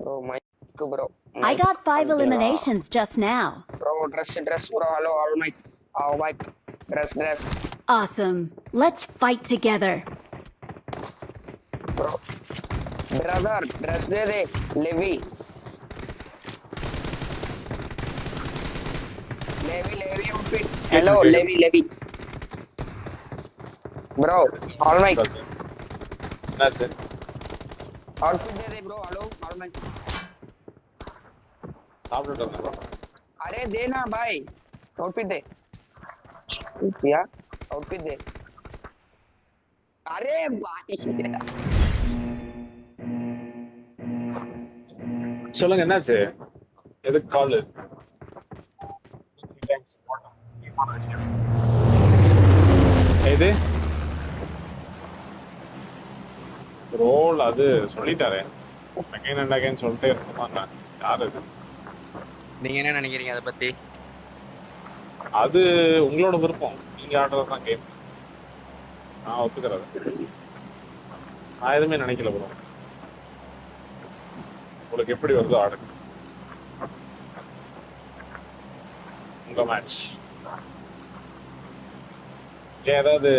Bro, mic bro. I Mic got 5 பண்ணிட்டீங்களா? eliminations just now. Bro, dress bro. Hello, all mic. All mic. Dress. Awesome. Let's fight together. Bro. Brother, dress they they. Levi. outfit. Hello, Levi. Bro, all mic. That's it. Outfit they they bro. Hello, all mic. சாப்பிட்டுட்டு இருந்தேன். अरे दे ना भाई. Outfit दे. क्या? Outfit दे. अरे भाई. சொல்லுங்க என்னாச்சு? எதுக்கு கால்? இது ரோல் அது சொல்லிட்டாரே. அகைன் அண்ட் அகைன் சொல்லிட்டே இருக்கோமா? யாரு இது? நீங்க என்ன நினைக்கிறீங்க அத பத்தி? அது உங்களோட விருப்பம். நீங்க ஆடுறது தான் கேம். நான் ஒத்துக்கிறேன். நான் எதுவுமே நினைக்கல ப்ரோ. உங்களுக்கு எப்படி வருதோ ஆடுங்க. உங்க மேட்ச். ஏதாவது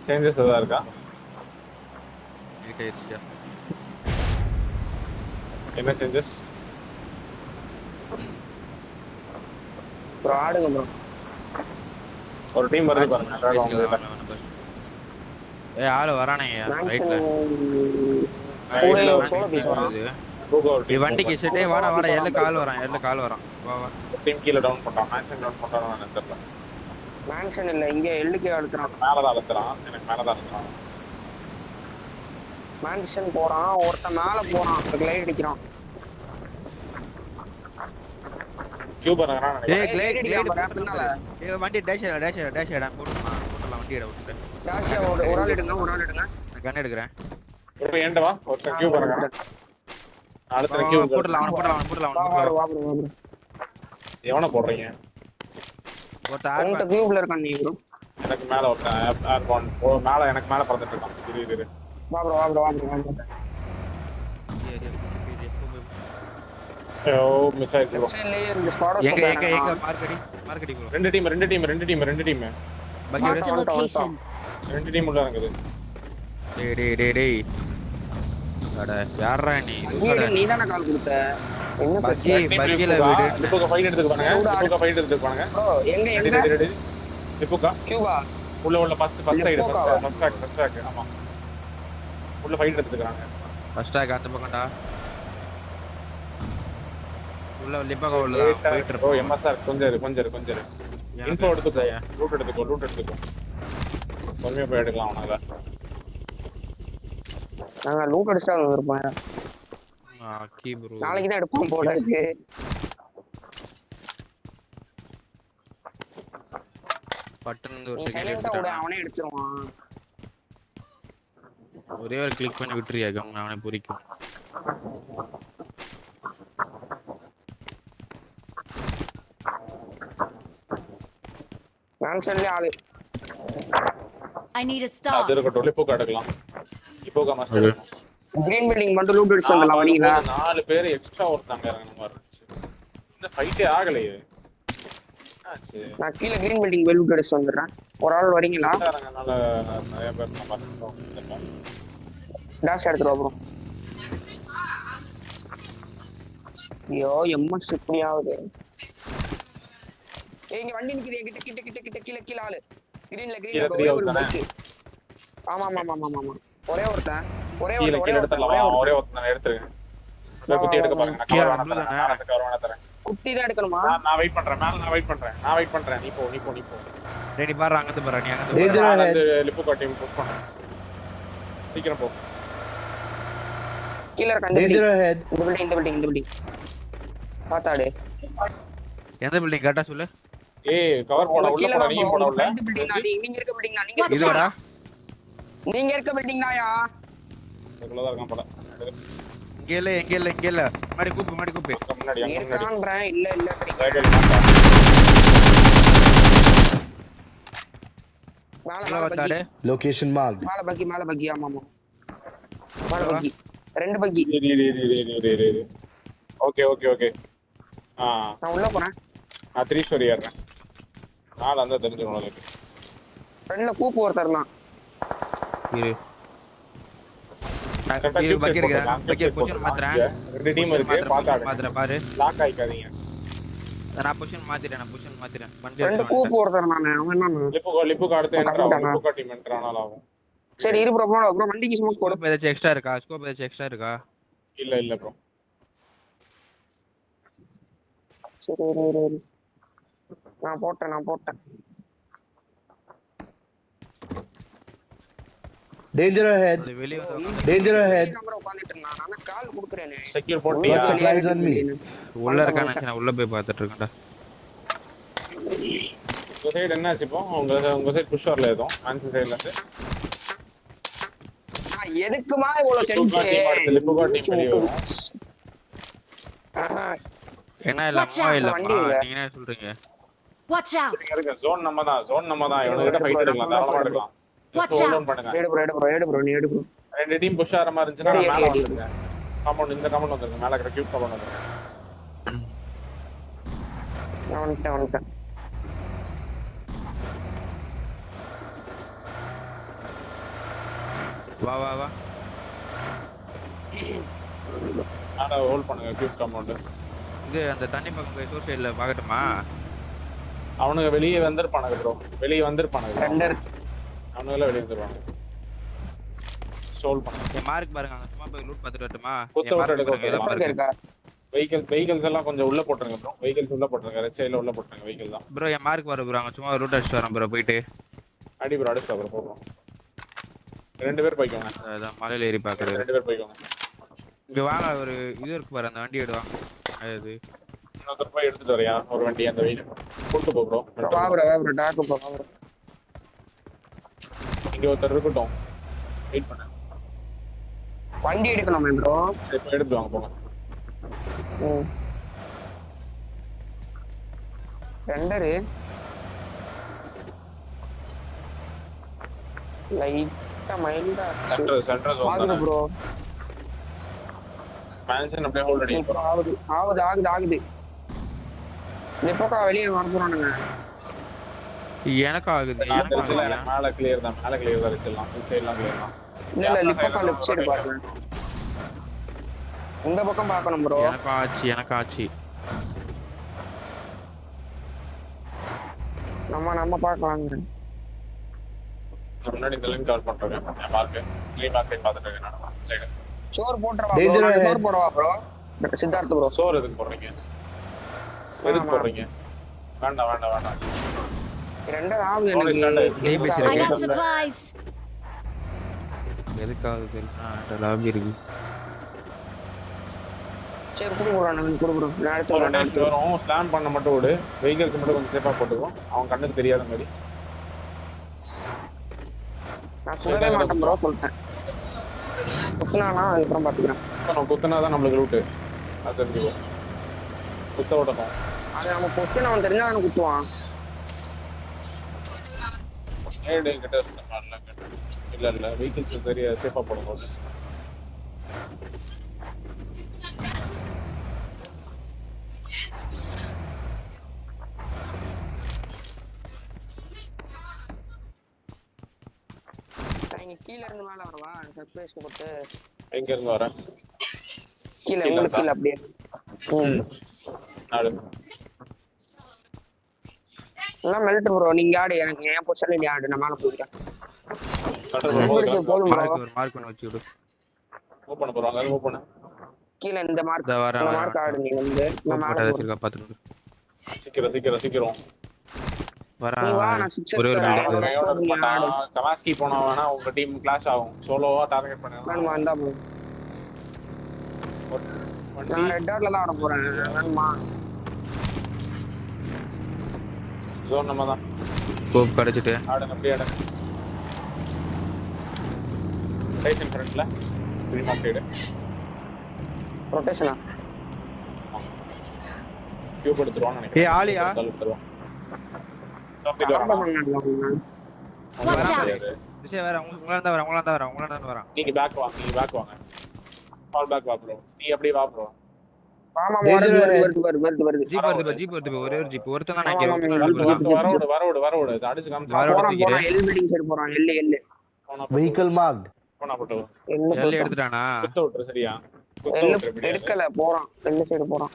சேஞ்சஸ் ஏதாவது இருக்கா? என்ன சேஞ்சஸ்? ப்ரோ ஆடுங்க ப்ரோ. ஒரு டீம் வருது பாருங்க. ஏய் ஆளு வரானேங்க ரைட்ல. ஒரே சோலோ பீஸ் வராது. நீ வண்டிக்கு செட்டே வாடா எல்ல கால் வரான். வா. டீம் கீழ டவுன் பண்றான். மேன்ஷன் டவுன் பண்றானோ எனக்கு தெரியல. மேன்ஷன் இல்ல இங்க எல்லுக்கே அழுத்துறான். மேல தான் அழுத்துறான். எனக்கு மேல தான் அழுத்துறான். மேன்ஷன் போறான். ஒருத்தன் மேல போறான். கிளைட் அடிக்கிறான். கியூபர் வரான் நினைக்கிறேன். ஏய் கிளைட் பின்னால. ஏய் வண்டி டேஷ் போடலாம் வண்டி விட்டு. டேஷ் ஒரு ஆள் எடுங்க. நான் கன் எடுக்கறேன். இப்போ ஏண்ட வா. ஒரு கியூபர் வரான். அடுத்த கியூபர் போடலாம். வா ப்ரோ. எவன போடுறீங்க? ஒருத்த அந்த கியூப்ல இருக்கான் நீ ப்ரோ. எனக்கு மேல ஒருத்தன் ஏர்பான் மேல எனக்கு மேல பறந்துட்டு இருக்கான். இரு. வா ப்ரோ. ஐயோ மிஸ் ஆயிடுச்சு ப்ரோ. இந்த ஸ்குவாட் எங்க மார்க்கெடி ப்ரோ. ரெண்டு டீம். Marked a location. ரெண்டு டீம் உள்ள இருக்குது. டேய் அட யாரா நீ? நீ தான கால் கொடுத்த. என்ன பக்கில வீடு. லிப்புகா ஃபைட் எடுத்துக்கு பாருங்க. ப்ரோ எங்க ரெடி. லிப்புகா கியூபா உள்ள ஃபர்ஸ்ட் சைடு ஃபர்ஸ்ட் ட்ராக் ஆமா. உள்ள ஃபைட் எடுத்துக்கறாங்க. ஃபர்ஸ்ட் ட்ராக் அந்த பக்கம்டா. உள்ள லிப்பகா உள்ள போயிட்டு இருக்கோ. எம்எஸ்ஆர் கொஞ்சம் இரு. இன்ஃபோ எடுத்துக்கோ. ரூட் எடுத்துக்கோ. பொறுமையா போய் எடுக்கலாம் அவனால. நாங்க லூட் அடிச்சா இருப்போம். கீ ப்ரோ. நாளைக்கு தான் எடுப்போம் போல இருக்கு. பட்டன் ஒரு செகண்ட் சைலண்டா ஓட அவனே எடுத்துருவான். ஒரே ஒரு கிளிக் பண்ணி விட்டுறியா கம்னா அவனே புரிக்கும். மேன்ஷன்ல ஆளு. I need a stop. அது இருக்கட்டும். லிப்புகா எடுக்கலாம். லிப்புகா மாஸ்டர். கிரீன் பில்டிங் மட்டும் லூட் அடிச்சு வந்துடலாம் வரீங்களா? 4 பேர் எக்ஸ்ட்ரா ஒருத்தங்க இறங்குன மாதிரி இருந்துச்சு. இந்த ஃபைட்டே ஆகலையே. ஆச்சு. நான் கீழ கிரீன் பில்டிங் போய் லூட் அடிச்சு வந்துறேன். ஒரு ஆள் வரீங்களா? இறங்கனால நிறைய பேர் நான் பாத்துட்டோம். டாஷ் எடுத்துட்டு வா ப்ரோ. ஐயோ எம்எஸ் இப்படி ஆகுது. ஏய் இங்க வண்டி நிக்குது என்கிட்ட கீழ ஆளு. கிரீன்ல ஒரே ஒரு பைக். ஆமா. ஒரே ஒருத்தன் எடுத்துருங்க. குட்டி எடுக்க பாருங்க. நான் கவர் வேணா தரேன். குட்டி தான் எடுக்கணுமா? நான் வெயிட் பண்றேன். நான் வெயிட் பண்றேன். நீ போ. ரெடி பாரு அங்க பாரு நீ அங்க வந்து லிப்புகா டீம் புஷ் பண்ணு. சீக்கிரம் போ. கீழ இருக்க இந்த பில்டிங். பாத்தாடு. எந்த பில்டிங் கரெக்ட்டா சொல்லு. ஏய் கவர் போட உள்ள போற நீ போட உள்ள. இந்த பில்டிங் நீங்க இருக்க பில்டிங் நீங்க இதுடா. நீங்க இருக்க பில்டிங் தாயா? இதுல தான் இருக்கான் போல. எங்க இல்ல மாடி கூப்பு முன்னாடி இருக்கான்றேன். இல்ல மேல வந்தாடே லொகேஷன் மார்க். மேல பக்கி ஆமா மேல பக்கி. 2 பக்கி. Okay okay okay. நான் உள்ள போறேன். நான் 3 ஸ்டோரி ஏறேன். நாலு அந்த தெரிஞ்சிரும் உங்களுக்கு. ஃப்ரெண்ட்ல கூப்பு ஒருத்தர்லாம். இரு இரு பக்கி இருக்கேன். பக்கி பொசிஷன் மாத்துறேன். 2 டீம் இருக்கு பாத்தாடு. மாத்துறேன் பாரு. லாக் ஆயிக்காதீங்க. நான் பொசிஷன் மாத்திட்டேன். வண்டி ஃப்ரெண்ட் கூப்பு ஒருத்தர் நானு. அவன் என்ன? லிப்புக்கு அடுத்து என்ட்ரா ஆகும். லிப்புக்கு டீம் என்ட்ரா ஆனாலும். சரி இரு ப்ரோ ப்ரோ வண்டிக்கு ஸ்மோக் போடு. ஸ்கோப் ஏதாச்சும் எக்ஸ்ட்ரா இருக்கா? இல்ல ப்ரோ. சரி இரு. நான் போட்டேன். Danger ahead. வெளிய வந்து Danger ahead. கேமரா உட்கார்ந்துட்டு இருந்தான். நான் கால் குடுக்குறேனே. செக்யூர் போட்டியா? Got supplies on me. உள்ள இருக்கானே நான் உள்ள போய் பார்த்துட்டு இருக்கேன்டா. உங்க சைடு என்னாச்சு இப்போ? உங்க சைடு புஷ் வரல ஏதோ ஆன்சர் சைடுல இருந்து. எதுக்குமா இவ்வளவு சென்ஸ்? லிப்புக்கு டீம் வெளிய வரும். என்ன இல்ல Watch out, இல்ல வண்டி இல்ல. நீங்க என்ன சொல்றீங்க? Watch out! இருங்க ஜோன் நம்ம தான் இவங்க கிட்ட ஃபைட் எடுக்கலாம் தாராளமா எடுக்கலாம். Watch hold out. டவுன் பண்ணுங்க. எடு ப்ரோ நீ எடு ப்ரோ. 2 டீம் புஷ் ஆற மாதிரி இருந்துச்சுன்னா எடு, மேல எடு, வந்துருங்க. இந்த காம்பவுண்ட் வந்துருங்க. மேல இருக்கிற கியூப் காம்பவுண்ட் வந்துருங்க. நான் வந்துட்டேன். வா மேல ஹோல்ட் பண்ணுங்க கியூப் காம்பவுண்ட். இது அந்த தண்ணி பக்கம் போய் சோர் சைடுல பார்க்கட்டுமா? அவனுங்க வெளியே வந்திருப்பானுங்க ப்ரோ. ரெண்டர் அவனுங்கள வெளியே வந்துருவாங்க. ஸ்டோல் பண்ணுங்க. என் மார்க் பாருங்க அங்க சும்மா போய் லூட் பார்த்துட்டு வரட்டுமா? குத்த விட்டு எடுக்க லெஃப்ட்ல இருக்கா? வெஹிக்கிள்ஸ் எல்லாம் கொஞ்சம் உள்ள போட்டுருங்க ப்ரோ. வெஹிக்கிள்ஸ் உள்ள போட்டுருங்க. ரெட் சைடுல உள்ள போட்டுருங்க வெஹிக்கிள் தான். ப்ரோ என் மார்க் வர ப்ரோ அங்க சும்மா லூட் அடிச்சிட்டு வரேன் ப்ரோ போயிட்டு. அடி ப்ரோ அடிச்சு ப்ரோ போடுறோம். 2 பேர் போய்க்கோங்க. அதான் மலையில ஏறி பாக்குறது. 2 பேர் போய்க்கோங்க. இங்க வாங்க ஒரு இது இருக்கு பாரு அந்த வண்டி எடுவாங்க. அது இன்னொரு போய் எடுத்துட்டு வரையா ஒரு வண்டி அந்த வீடு கூட்டு போ ப்ரோ. வா ப்ரோ டாக் போ ப்ரோ. இங்க ஒருத்தர் இருக்கட்டும். வெயிட் பண்ணு. வண்டி எடுக்கணுமே ப்ரோ. சரி போய் எடுத்து வாங்க போங்க. ரெண்டரு லைட்டா மைல்டா சென்டர் ஆகுது ஜோன் ப்ரோ. மேன்ஷன் அப்படியே ஹோல்ட் அடி போறோம். ஆகுது. நிப்போக்கா வெளியே வர போறானுங்க. எனக்கு ஆகுது மேல கிளியர் தான் வச்சிடலாம். இந்த சைடுலாம் கிளியர் தான். இல்ல நிப்போக்கா லெஃப்ட் சைடு பாருங்க. இந்த பக்கம் பார்க்கணும் ப்ரோ. எனக்கு ஆச்சு நம்ம பார்க்கலாங்க. முன்னாடி இந்த லிங்க் கால் பண்றேன். நான் மார்க் க்ளீன் மார்க்கெட் பார்த்துட்டு இருக்கேன் நான் சைடு. சோர் போட்றவா Danger ப்ரோ. ahead. சோர் போடவா ப்ரோ. சித்தார்த் ப்ரோ. சோர் எதுக்கு போடுறீங்க? எதுக்கு போடுறீங்க? வேண்டாம். ரெண்டர் ஆகுது Sorry, எனக்கு. நீ பேசுற. I got supplies! எதுக்காக தெரியுமா அந்த லாபி இருக்கு. சரி குடு ப்ரோ நான் குடு ப்ரோ. நான் ஒரு எடுத்து நெக்ஸ்ட் வரும். ஸ்லாம் பண்ண மட்டும் விடு. வெஹிக்கிள்ஸ் மட்டும் கொஞ்சம் சேஃபா போட்டுக்கோ. அவன் கண்ணுக்கு தெரியாத மாதிரி. நான் சொல்லவே மாட்டேன் ப்ரோ சொல்லிட்டேன். குத்துனானா அதுக்கப்புறம் பாத்துக்கிறேன். நம்ம குத்துனா தான் நம்மளுக்கு ரூட். அது தெரிஞ்சுக்கோ. குத்த விடணும். அது நம்ம குத்துன அவன் தெரிஞ்சா அவன் குத்துவான். ஏடு கிட்ட இல்ல வெஹிக்கிள்ஸ் சரியா சேஃபா போடுங்க. நீங்க கீழ இருந்து மேல வரவா? சர்ப்ரைஸ் போட்டு எங்க இருந்து வரேன்? கீழ உங்களுக்கு கீழ அப்படியே. நாடு. எல்லாம் மெல்ட் ப்ரோ. நீங்க ஆடு எனக்கு ஏன் பொசிஷன்ல நீ ஆடு. நான் மேல போயிடுறேன். போதும் ப்ரோ. ஒரு மார்க் பண்ண வச்சு விடு. மூவ் பண்ண போறாங்க. மூவ் பண்ணு. கீழ இந்த மார்க். இந்த வர இந்த மார்க் ஆடு நீ வந்து. நான் மேல போட்டா போறேன். வச்சிருக்கா பாத்துட்டு. சீக்கிரம். வரா நீ வா நான் 6 ஒரே ஒரு எடுத்துறேன். கமாஸ்கி போனா வேணா உங்க டீம் கிளாஷ் ஆகும். சோலோவா டார்கெட் பண்ணுங்க. நான் வந்தா போ. நான் ரெட் டாட்ல தான் ஆட போறேன். வேணுமா? ஜோன் நம்ம தான். ஸ்கோப் கிடைச்சிட்டு ஆடுங்க அப்படியே ஆடுங்க. ரைட் ஃப்ரண்ட்ல ப்ரீமா சைடு. ரொட்டேஷனா? கியூப் எடுத்துறோம் நினைக்கிறேன். ஏய் ஆலியா எடுத்துறோம். Watch out! விஷயம் வேற உங்கள தான் வர நீங்க பேக் வாங்க. ஃபால் பேக் வா ப்ரோ நீ அப்படியே வா ப்ரோ ஆமா Danger வருது ahead. வருது ஜீப் வருது ஜீப் வருது ஒரே ஒரு ஜீப் ஒருத்தன் தான் ஆமா, ஆமா, நினைக்கிறேன் ஜீப். வரோடு இதை அடிச்சு காமிச்சு வரோடு போறான் தூக்கிறேன். எல் பில்டிங் சைடு போறான் எல் Vehicle marked. போனா போட்டு எல்லாம் எடுத்துட்டானா குத்த விட்டுரு சரியா குத்த எல் விட்டுரு எப்படியாவது. எடுக்கல போறான் எல் சைடு போறான்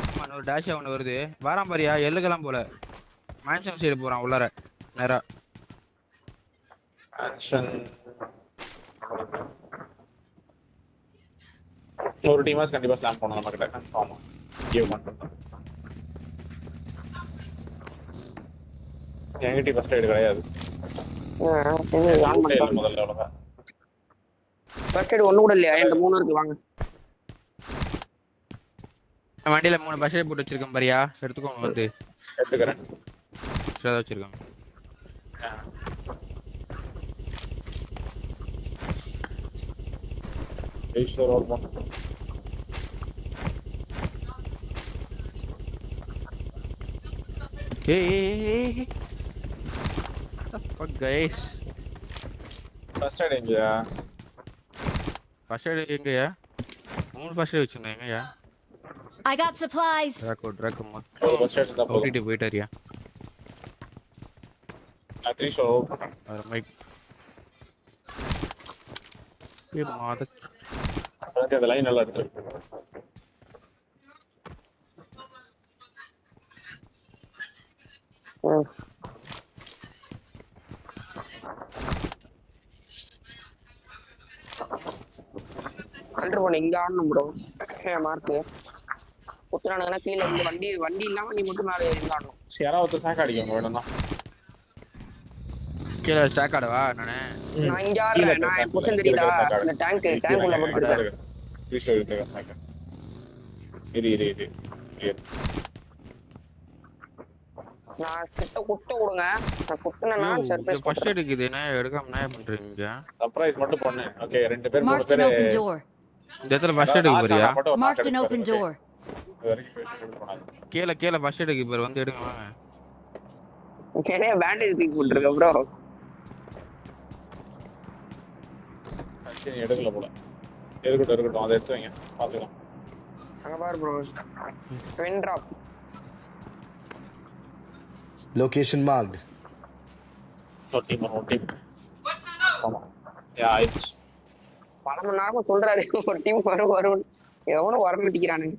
ஆமா, ஒரு டேஷ் ஒன்று வருது வாரான் பாரியா எள்ளுக்கெல்லாம் போல மேன்ஷன் சைடு போறான் உள்ளார நேரா ஆக்ஷன் ஒரு டீமாஸ் கண்டிப்பா ஸ்லாம் பண்ணணும் நம்ம கிட்ட கன்ஃபார்மா கேவ் மட்டும் என்கிட்ட ஃபர்ஸ்ட் எய்ட் கிடையாது இது ஆன் இல்ல பண்ணிட்டான் முதல்ல அவ்வளவுதான் ஃபர்ஸ்ட் எய்ட் ஒண்ணு கூட இல்லையா என்கிட்ட 3 இருக்கு வாங்க வண்டியில 3 பஸ் போட்டு வச்சிருக்கேன் பாரியா எடுத்துக்கோங்க வந்து எடுத்துக்கிறேன் ஸ்ட்ரெஸ் வச்சிருக்கேன் ஈஸ்வர் ஓபன் ஏய் fuck guys ஃபர்ஸ்ட் எய்ட் எங்கயா ஃபர்ஸ்ட் எய்ட் எங்கயா 3 ஃபர்ஸ்ட் எய்ட் வச்சிருந்தேன் எங்கயா I got supplies. ட்ராக்கோமா ஒரு ஃபர்ஸ்ட் எய்ட் தான் போதும் ஓட்டிட்டு போயிட்டாரியா நான் 3 ஷோ ஓபன் அது மைக் ஏ மாத அந்த லைன் நல்லா இருக்கு கண்ட்ரோல் பண்ண இங்க ஆடணும் ப்ரோ மார்க் குத்துறானுங்கன்னா கீழே இந்த வண்டி இல்லாம நீ மட்டும் மேலே ஏறி ஆடணும் யாராவது சாக்க அடிக்கணும் வேணும்னா கீழே ஸ்டாக் ஆடவா நானே நான் இங்க ஆடுறேன் நான் என் பொசிஷன் தெரியுதா இந்த டேங்க் உள்ள போட்டுருக்கேன் ஈஸ்வர் இருக்கு சாக்க இரு நான் குட்ட விடுங்க நான் குத்துனா சர்ப்ரைஸ் ஃபர்ஸ்ட் எய்ட் இருக்குது என்ன எடுக்காம என்ன பண்றீங்க சர்ப்ரைஸ் மட்டும் பண்ணு ஓகே ரெண்டு பேர் மூணு Marked an பேர் open door. இந்த இடத்துல ஃபர்ஸ்ட் எய்ட் போறியா Marked an open door. கீழே ஃபர்ஸ்ட் எய்ட் பேர் வந்து எடுங்க வாங்க நிறைய பேண்டேஜ் தூக்கி போட்டுருக்க ப்ரோ எடுக்கல போல இருக்கட்டும் அதை எடுத்து வைங்க பாத்துக்கலாம் அங்க பாரு bro twin drop Location marked. Team ஆமா யா இட்ஸ் பல மணி நேரமா சொல்றாரு ஒரு டீம் வரும் எவனும் வர மாட்டேங்கிறானுங்க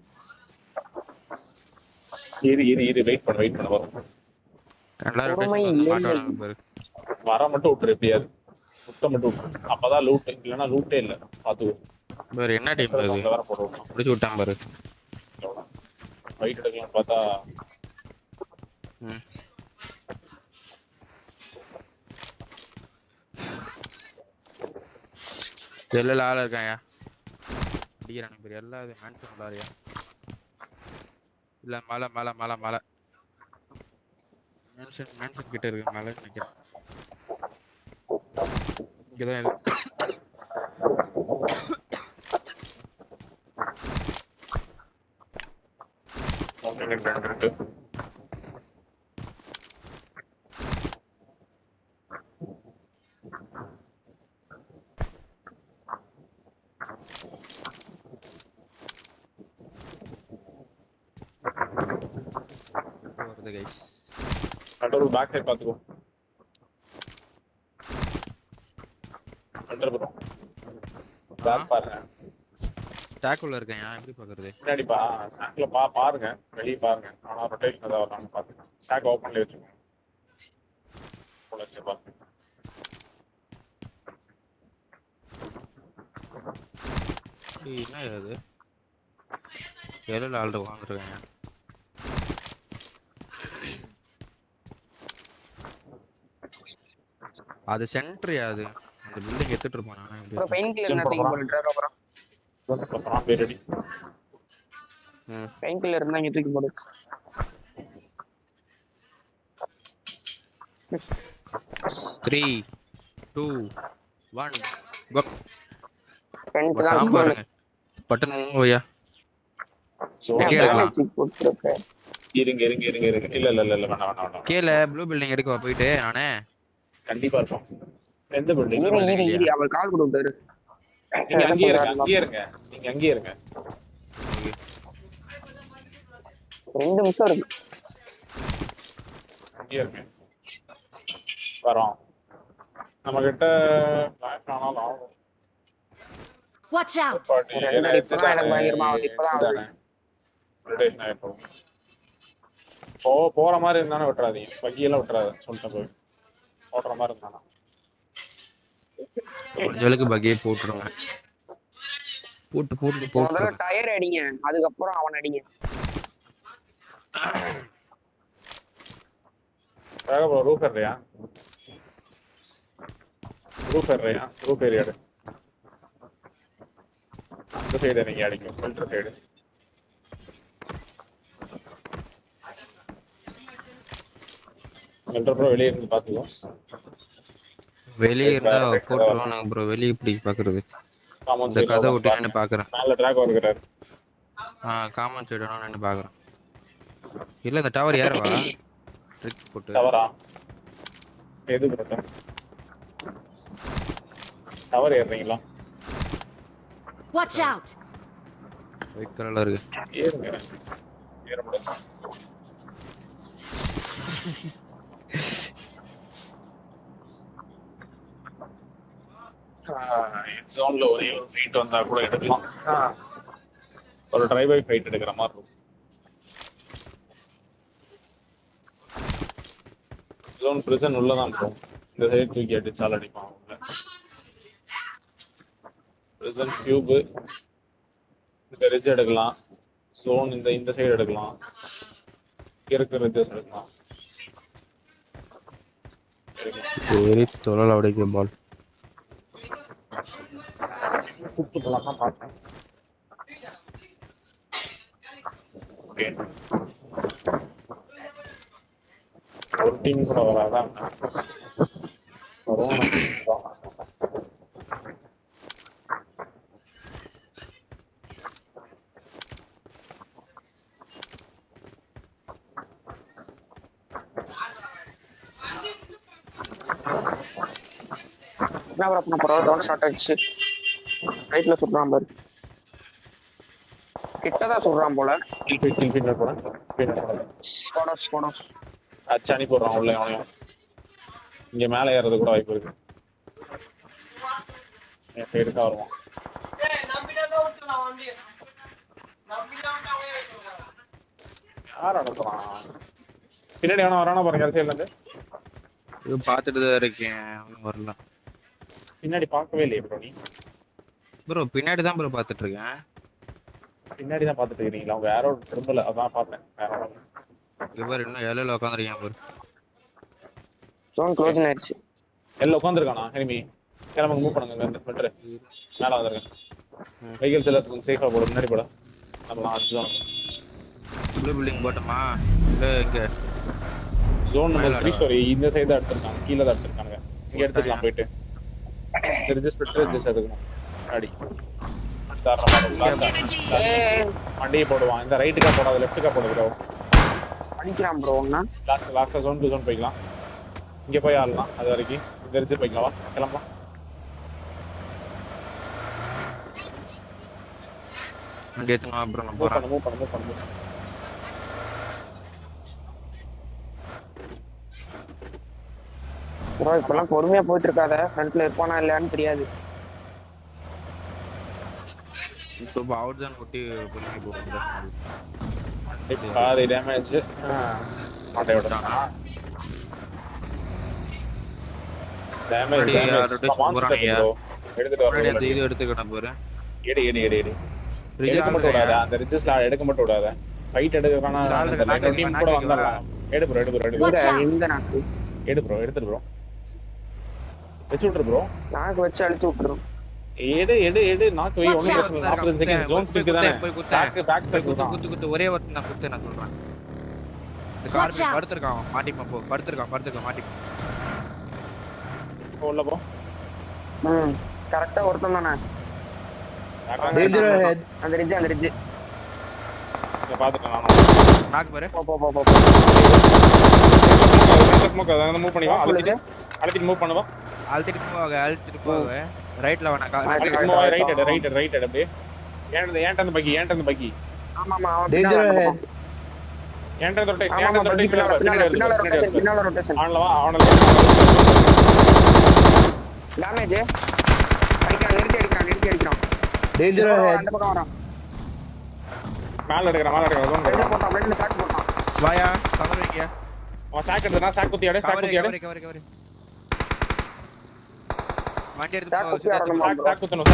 இரு வெயிட் பண்ண வரும் எல்லாரும் பாரு வர மட்டும் விட்டுரு எப்படியாவது சுத்தம் மட்டும் விட்டுரு அப்பதான் லூட் இல்லைன்னா லூட்டே இல்லை பாத்துக்கோ பாரு என்ன டீம் அது அங்க வர போட்டு விட்டோம் முடிச்சு விட்டான் பாரு ஃபைட் எடுக்கலாம்னு பார்த்தா எல்லாம் ஆள இருக்காயா அடிக்கிறானு பேர் எல்லாம் இது மேன்ஷன் உள்ளாரியா இல்ல மலை மேன்ஷன் கிட்ட இருக்கு மலை நினைக்கிறேன் இங்கதான் இது இருக்கு வருது கைஸ் கண்ட்ரோல் பேக் சைடு பாத்துக்கோ கண்ட்ரோல் ப்ரோ பேக் பாருங்க ஸ்டாக் உள்ள இருக்கேன் எப்படி பாக்குறது முன்னாடிப்பா ஸ்டாக்ல பாருங்க வெளிய பாருங்க ஆனா ரொட்டேஷன் ஏதாவது வரலாம்னு பாத்துங்க ஸ்டாக் ஓபன்ல வச்சுக்கோங்க போலீஸ் பாருங்க என்ன இது எல்லாம் ஆல்ரெடி வாங்கிருக்கேன் அது சென்டர் அது அந்த பில்டிங் எடுத்துட்டு இருப்பான் ப்ரோ பெயின் கில்லர் நதிங் போட்டுறேன் அப்புறம் அப்புறம் பே ரெடி பெயின் கில்லர் இருந்தா இங்க தூக்கி போடு 3 2 1 கோ ஃப்ரண்ட் தான் பாருங்க பட்டன் ஓயா எங்க எடுக்கலாம் இருங்க இல்ல வேணாம் கீழ ப்ளூ பில்டிங் எடுக்க போயிட்டு நானே கண்டிப்பா இருக்கும் எந்த பில்டிங் இரு அவர் கால் கொடுத்தாரு நீங்க அங்கேயே இருங்க நீங்க அங்கேயே இருங்க 2 நிமிஷம் இருக்கு. அங்கேயே இருங்க வரோம் நம்ம கிட்ட பிளாக் ஆனாலும் ஆகும் Watch out! பாட்டி ரெண்டரை இப்பதான் எனக்கு பயங்கரமா ஆகுது. இப்பதான் ஆகுது. ரொட்டேஷன் ஆயிடும் போற மாதிரி இருந்தானே விட்டுறாதீங்க பக்கியெல்லாம் விட்டுறாது சொல்லிட்டேன் போய் ஓட்டுற மாதிரி இருந்தானா ஜலுக்கு பக்கியே போட்டுருங்க. போட்டு போட்டு முதல்ல போட்டு டயர் அடிங்க, அதுக்கப்புறம் அவன் அடிங்க. ரூஃப் ஏறியா ரூஃப் ஏரியாடு அந்த சைடு நீங்க அடிக்கும் ஃபில்டர் சைடு ஃபில்டர் ப்ரோ வெளியே இருந்து பாத்துக்கோ வெளியே இருந்தா போட்டுருவாங்க ப்ரோ. வெளியே இப்படி பாக்குறது இந்த கதை விட்டு நின்று பாக்குறேன். மேல டிராக் வருகிறாரு காமன் சைடு நின்று பாக்குறேன். இல்ல இந்த டவர் ஏறவா ட்ரிக் போட்டு டவரா எது ப்ரோ டவர் ஏறுறீங்களா Watch out! ஒயிட் கலர்ல இருக்கு. ஏறுங்க ஏற முடியாது ஜோன்ல ஒரே ஒரு ஃபைட் வந்தா கூட எடுக்கலாம். ஒரு டிரைவ் பை ஃபைட் எடுக்கிற மாதிரி இருக்கும். ஜோன் பிரிசன் உள்ளதான் இருக்கும். இந்த சைடு தூக்கி அடிச்சால் அடிப்பான். பிரிசன் கியூப் இந்த ரிட்ஜ் எடுக்கலாம். ஜோன் இந்த சைடு எடுக்கலாம். இருக்கிற ரிட்ஜஸ் எடுக்கலாம். சரி தொழல உடைக்க பால் கூப்பிட்டுலாம் தான் பார்த்தேன். ஓகே ஒரு டீம் கூட வராதான் வரும். என்ன ப்ரோ பண்ண போறோம்? டவுன் ஷாட் ஆயிடுச்சு. ரைட்ல சுடுறான் பாரு. கிட்டதான் சுடுறான் போல. கில் போறேன். ஸ்குவாடர்ஸ். அச்சு அனுப்பி போடுறான் உள்ள அவனையும். இங்க மேல ஏறது கூட வாய்ப்பு இருக்கு. என் சைடுக்கா வருவான். யார் அனுப்புறான்? பின்னாடி வேணா வரானா பாருங்க அந்த சைடுல இருந்து. பாத்துட்டு தான் இருக்கேன். ஒன்னும் வரல. பின்னாடி பார்க்கவே இல்லையே ப்ரோ நீ. ப்ரோ பின்னாடி தான் ப்ரோ பாத்துட்டு இருக்கேன். பின்னாடி தான் பாத்துட்டு இருக்கீங்களா? அவங்க யாரோ திரும்பல அதான் பார்த்தேன். வேற இவர் இன்னும் ஏழையில உட்காந்துருக்கேன் ப்ரோ. ஜோன் க்ளோஸ் ஆயிடுச்சு. எல்லாம் உட்காந்துருக்கானா எனிமி? கிளம்புங்க மூவ் பண்ணுங்க. இந்த ஃபில்டர் மேல வந்துருங்க. வெஹிக்கிள்ஸ் எல்லாத்துக்கும் சேஃபா போடு. முன்னாடி போட நம்ம ஜோன் ப்ளூ பில்டிங் போட்டோமா? இல்ல இங்க ஜோன் நம்பர் 3 சாரி இந்த சைடு தான் எடுத்துட்டாங்க. கீழ தான் எடுத்துட்டாங்க. இங்க எடுத்துக்கலாம் போயிட்டு. ரெஜிஸ்டர் எடுக்கணும். அடி வண்டியை போடுவான். இந்த ரைட்டுக்கா போடாத லெஃப்ட்டுக்கா போடு ப்ரோ. அடிக்கிறான் ப்ரோ. ஒண்ணா லாஸ்டா ஜோன் டு ஜோன் போய்க்கலாம். இங்க போய் ஆடலாம். அது வரைக்கும் இந்த எடுத்து போய்க்கலாம். வா கிளம்பலாம். இங்க ஏத்துமா ப்ரோ. நான் போறேன். மூவ் பண்ணு. ப்ரோ இப்பெல்லாம் பொறுமையா போயிட்டு இருக்காத. ஃப்ரண்ட்ல இருப்பானா இல்லையான்னு தெரியாது. இப்போ அவுட் தான் ஒட்டி பொறுமையா போகும். பாதி டேமேஜ் மாட்டை விடுறாங்க. டேமேஜ் எடுத்துட்டு வர. இது எடுத்துக்கணும் பாரு. எடு எடுக்க மட்டும் விடாத. அந்த ரிஜிஸ்ட்ல எடுக்க மட்டும் விடாத. ஃபைட் எடுக்கறானா அந்த டீம் கூட வந்தறலாம். எடு ப்ரோ. இந்த நாக்கு எடு ப்ரோ. எடுத்து ப்ரோ. வெச்சு விட்டுரு ப்ரோ. நாக்கு வச்சு அழுத்தி விட்டுறோம். எடு நாக்கு வை. 40 செகண்ட் ஜோன் ஸ்டிக் தானே. பேக் சைடு குத்து ஒரே ஒருத்தன் நான் குத்து நான் சொல்றேன். இந்த கார் படுத்துறான். மாட்டிப்பா போ. படுத்துறான் மாட்டிப்பா. உள்ள போ. கரெக்ட்டா ஒருத்தன் தானே. Danger ahead. அந்த ரிட்ஜ் இத பாத்துட்டேன் நானா. நாக்கு பாரு. ஸ்மோக் அத மூவ் பண்ணி வா. அழுத்தி மூவ் பண்ணு வா. அழுத்திட்டு போக ரைட்ல வேணா ரைட் அப்படியே ஏன்ட்ட அந்த பக்கி ஆமா ஆமா அவன் Danger பின்னால ahead. ஏன்ட்ட ஆமா ஆமா பக்கி பின்னால ரொட்டேஷன் அவனல டேமேஜ் நிறுத்தி அடிக்கிறான் Danger ahead. அந்த பக்கம் வரான் மேல எடுக்கறான் ரெண்டு போட்டான் ரெண்டு சாக் போட்டான் வாயா கவர் வைங்க அவன் சாக் எடுத்தா சாக் குத்தி அட கவர் வண்டி எடுத்து சாக் குத்தி ஆடணுமா bro? சாக் குத்தணும்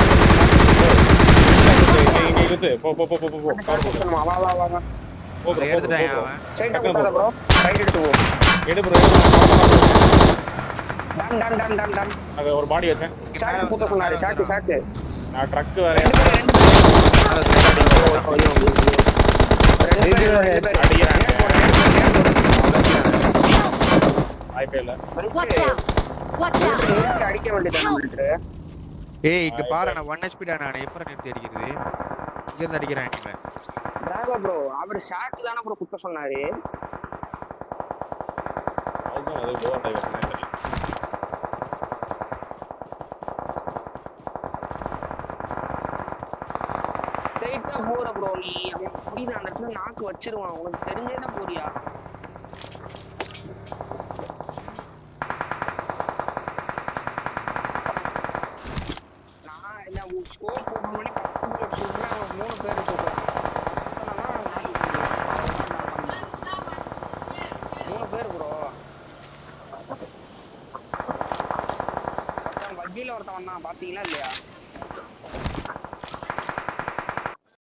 இங்க குத்து போ சாக் குத்தணுமா? வா எடுத்துட்டான் அவன் ஸ்ட்ரைட்டா குத்தாத ப்ரோ ரைட் எடுத்து போ எடு ப்ரோ டம் அது ஒரு பாடி வச்சேன் சாக் குத்த சொன்னாரு சாக் நான் ட்ரக் வேற Danger ahead. அடிக்கிறாங்க வாய்ப்பே இல்ல Watch out! Watch out! அடிக்க வேண்டியது நம்மளுக்கு ஏய் இங்க பாரு நான் 1 HP டா நான் எப்பற நிறுத்தி அடிக்கிறது இங்க இருந்து அடிக்கிறேன் இவன் டிரைவர் ப்ரோ அவர் ஷாட் தான ப்ரோ குத்த சொன்னாரு அதுதான் அது போவா டைவர் ஸ்ட்ரைட்டா போற ப்ரோ நீ அவன் புரியுது அந்த இடத்துல நாக்கு வச்சிருவான் உனக்கு தெரிஞ்சே தான் போறியா நான் என்ன ஸ்கோர் போன மணி 10 பேர் சொல்றேன் அவன் 3 பேர் இருக்கான் 3 பேர் ப்ரோ ஒருத்தன் வண்டியில ஒருத்தன் வந்தான் பாத்தீங்களா இல்லையா